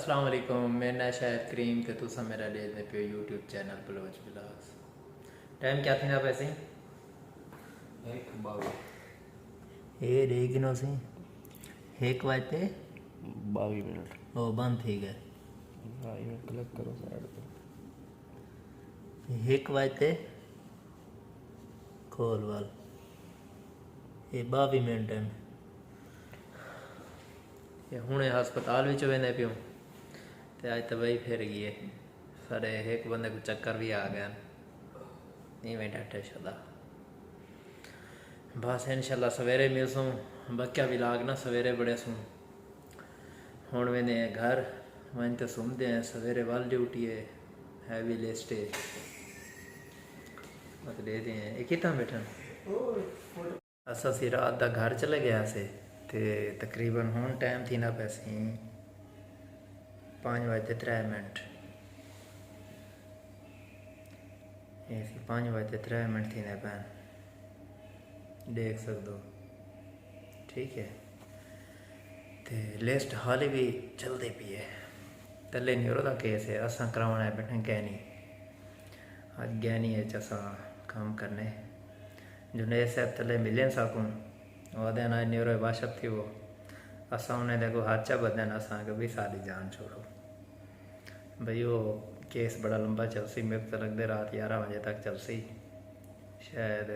अस्सलाम वालेकुम, मैं ना शायद करीम ते तुसा मेरा देखदे पे YouTube channel Baloch blogs. Time क्या थी ना वैसे? एक बावी ये देखनो सी 1 बजे 22 मिनट वो बंद थी गए। हाँ ये क्लिक करो साइड पे 1 बजे खोल वाल ये 22 मिनट है। ये हुणे हस्पताल विच वेंदे पियो ते अज तो बई फिर गई है सारे एक बंदे को चक्कर भी आ गया नहीं मैं डटे शदा बस इंशाल्लाह सवेरे मिलसूँ बक्या भी लागना सवेरे बड़े सूँ हुण वेंदे हैं घर वहीं तो सुनते हैं सवेरे वाल ड्यूटी है हैवी लिस्ट है मत दे दें ये कितना बैठन असा सी रात दा घर चले गया से ते तकरीबन हुण टाइम थी ना पैसे 5:03 ये 5:03 थी ना पैन देख सकते हो। ठीक है ते लिस्ट हाली भी चलती पी है तले न्यूरो का केस है असा कराना है बैठे गैनी अज गैनी है असा काम करने जुनेद साहब तले मिले सकूँ वह ना न्यूरो वाशप थी वो असा उन्हें देखो हाचा बदन असा के भी सारी जान छोड़ो भाई वो केस बड़ा लंबा चलसी मेरे को लगता रात 11 बजे तक चलसी शायद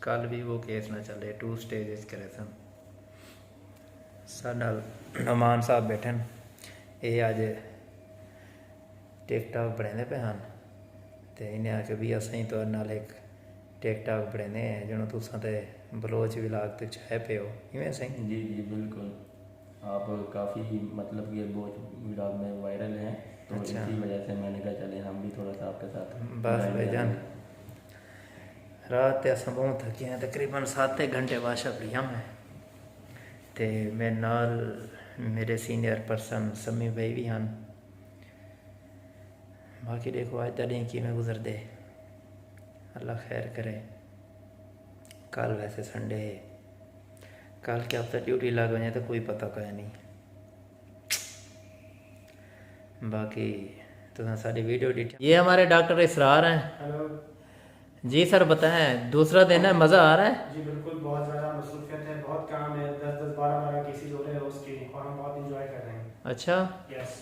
कल भी वो केस ना चले 2 स्टेज करे सन साडा नमान साहब बैठे ये अज टिकटॉक बनाते पे हैं तो इन्हें आके भी असें तो नाल एक टिकटॉक बनाने हैं जिन्होंने तुसा तो बलोच विलाग तो चाहे पे हो इवें सही। जी जी बिल्कुल आप काफ़ी मतलब कि बहुत विराग में वायरल हैं तो अच्छा। इसी वजह से मैंने कहा चले हम भी थोड़ा सा आपके साथ बस भाईजान रात अस बहुत थके हैं तकरीबन 7 घंटे वाशप लिया मैं ते मेरे नाल मेरे सीनियर पर्सन समी भाई भी हैं बाकी देखो आज का दिन किमें गुजर दे अल्लाह खैर करे। कल वैसे संडे है कल क्या हफ्ता ड्यूटी लग वजे तो कोई पता कोई नहीं बाकी तो सारी वीडियो एडिट ये हमारे डॉक्टर इसरार हैं। हेलो जी सर बताएं दूसरा दिन है मज़ा आ रहा है? जी बिल्कुल बहुत ज़्यादा मसरूफियत है बहुत काम है 10-12 केसेस हो रहे हैं उसके और हम बहुत इंजॉय कर रहे हैं। अच्छा यस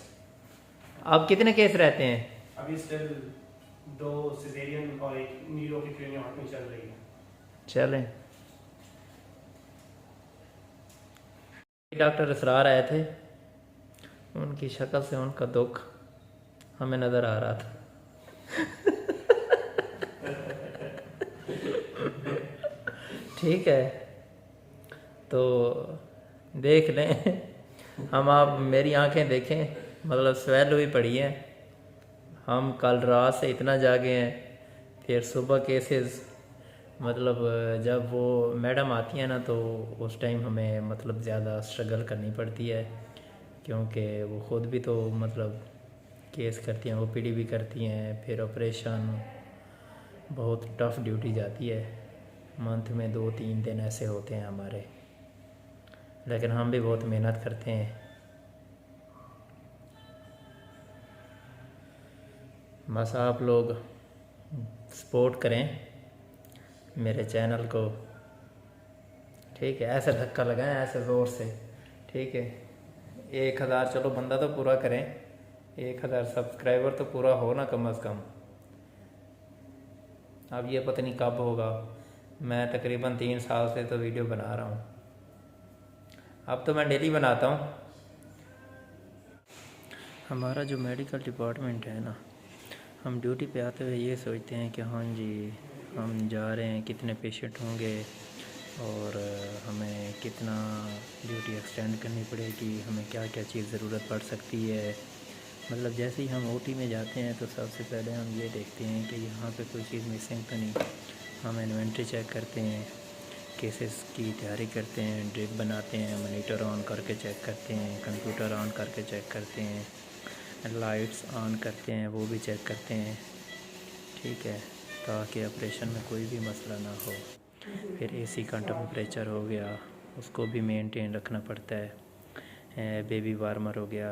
आप कितने केस रहते हैं? अभी स्टिल 2 सिजेरियन और एक नीरो की ट्रेनिंग चल रही है। चलें डॉक्टर इसरार आए थे उनकी शक्ल से उनका दुख हमें नज़र आ रहा था ठीक है तो देख लें हम आप मेरी आंखें देखें मतलब स्वेल हुई पड़ी हैं हम कल रात से इतना जागे हैं फिर सुबह केसेस मतलब जब वो मैडम आती हैं ना तो उस टाइम हमें मतलब ज़्यादा स्ट्रगल करनी पड़ती है क्योंकि वो ख़ुद भी तो मतलब केस करती हैं ओपीडी भी करती हैं फिर ऑपरेशन बहुत टफ़ ड्यूटी जाती है मंथ में 2-3 दिन ऐसे होते हैं हमारे लेकिन हम भी बहुत मेहनत करते हैं। बस आप लोग सपोर्ट करें मेरे चैनल को ठीक है ऐसे धक्का लगाएं ऐसे ज़ोर से ठीक है 1000 चलो बंदा तो पूरा करें 1000 सब्सक्राइबर तो पूरा हो ना कम अज़ कम। अब ये पता नहीं कब होगा मैं तकरीबन 3 साल से तो वीडियो बना रहा हूँ अब तो मैं डेली बनाता हूँ। हमारा जो मेडिकल डिपार्टमेंट है ना हम ड्यूटी पे आते हुए ये सोचते हैं कि हाँ जी हम जा रहे हैं कितने पेशेंट होंगे और हमें कितना ड्यूटी एक्सटेंड करनी पड़ेगी हमें क्या क्या चीज़ ज़रूरत पड़ सकती है मतलब जैसे ही हम ओटी में जाते हैं तो सबसे पहले हम ये देखते हैं कि यहाँ पे कोई चीज़ मिसिंग तो नहीं हम इन्वेंट्री चेक करते हैं केसेस की तैयारी करते हैं ड्रिप बनाते हैं मॉनिटर ऑन करके चेक करते हैं कंप्यूटर ऑन करके चेक करते हैं लाइट्स ऑन करते हैं वो भी चेक करते हैं ठीक है ताकि ऑपरेशन में कोई भी मसला ना हो। फिर एसी का टेम्परेचर हो गया उसको भी मेंटेन रखना पड़ता है बेबी वार्मर हो गया